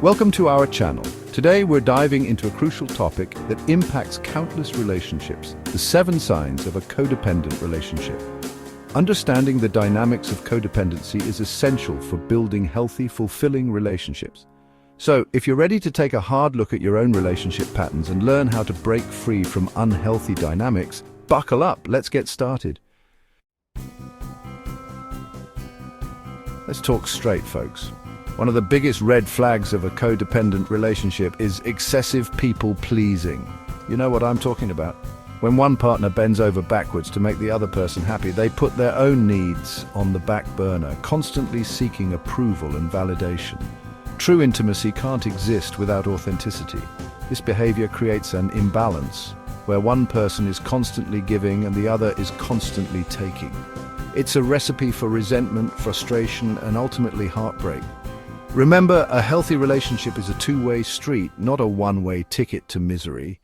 Welcome to our channel. Today we're diving into a crucial topic that impacts countless relationships, the 7 signs of a codependent relationship. Understanding the dynamics of codependency is essential for building healthy, fulfilling relationships. So, if you're ready to take a hard look at your own relationship patterns and learn how to break free from unhealthy dynamics, buckle up, let's get started. Let's talk straight, folks. One of the biggest red flags of a codependent relationship is excessive people-pleasing. You know what I'm talking about? When one partner bends over backwards to make the other person happy, they put their own needs on the back burner, constantly seeking approval and validation. True intimacy can't exist without authenticity. This behavior creates an imbalance, where one person is constantly giving and the other is constantly taking. It's a recipe for resentment, frustration, and ultimately heartbreak. Remember, a healthy relationship is a two-way street, not a one-way ticket to misery.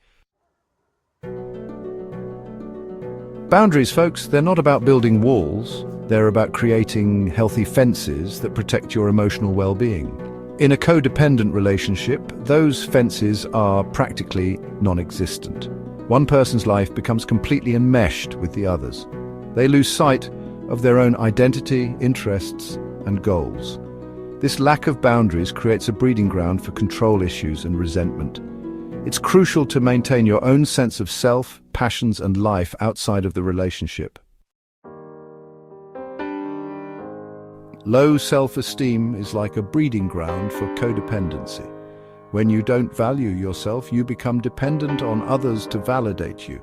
Boundaries, folks, they're not about building walls. They're about creating healthy fences that protect your emotional well-being. In a codependent relationship, those fences are practically non-existent. One person's life becomes completely enmeshed with the other's. They lose sight of their own identity, interests, and goals. This lack of boundaries creates a breeding ground for control issues and resentment. It's crucial to maintain your own sense of self, passions, and life outside of the relationship. Low self-esteem is like a breeding ground for codependency. When you don't value yourself, you become dependent on others to validate you.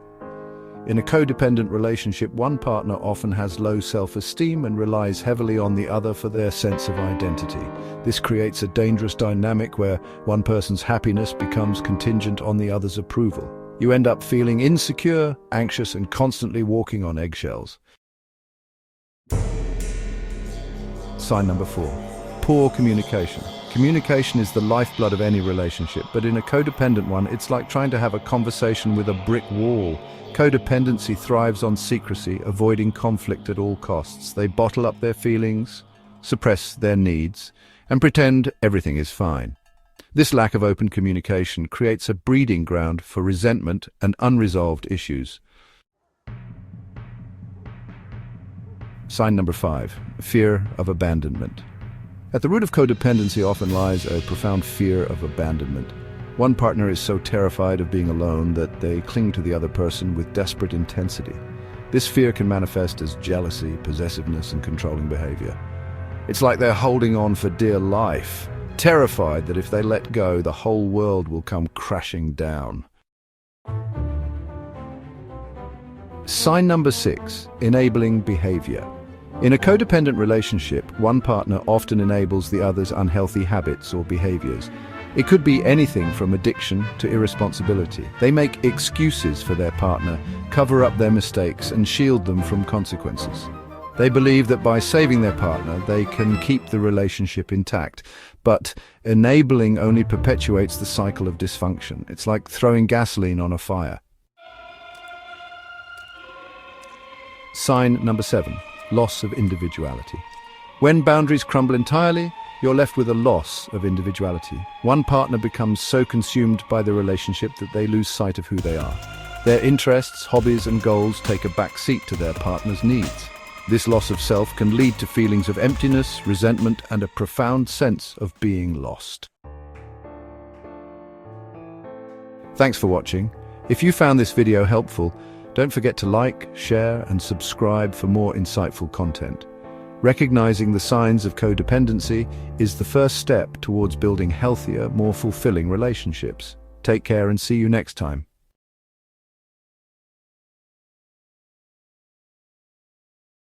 In a codependent relationship, one partner often has low self-esteem and relies heavily on the other for their sense of identity. This creates a dangerous dynamic where one person's happiness becomes contingent on the other's approval. You end up feeling insecure, anxious, and constantly walking on eggshells. Sign number 4. Poor communication. Communication is the lifeblood of any relationship, but in a codependent one, it's like trying to have a conversation with a brick wall. Codependency thrives on secrecy, avoiding conflict at all costs. They bottle up their feelings, suppress their needs, and pretend everything is fine. This lack of open communication creates a breeding ground for resentment and unresolved issues. Sign number 5. Fear of abandonment. At the root of codependency often lies a profound fear of abandonment. One partner is so terrified of being alone that they cling to the other person with desperate intensity. This fear can manifest as jealousy, possessiveness, and controlling behavior. It's like they're holding on for dear life, terrified that if they let go, the whole world will come crashing down. Sign number 6. Enabling behavior. In a codependent relationship, one partner often enables the other's unhealthy habits or behaviors. It could be anything from addiction to irresponsibility. They make excuses for their partner, cover up their mistakes, and shield them from consequences. They believe that by saving their partner, they can keep the relationship intact. But enabling only perpetuates the cycle of dysfunction. It's like throwing gasoline on a fire. Sign number 7. Loss of individuality. When boundaries crumble entirely, you're left with a loss of individuality. One partner becomes so consumed by the relationship that they lose sight of who they are. Their interests, hobbies, and goals take a back seat to their partner's needs. This loss of self can lead to feelings of emptiness, resentment, and a profound sense of being lost. Thanks for watching. If you found this video helpful, don't forget to like, share, and subscribe for more insightful content. Recognizing the signs of codependency is the first step towards building healthier, more fulfilling relationships. Take care and see you next time.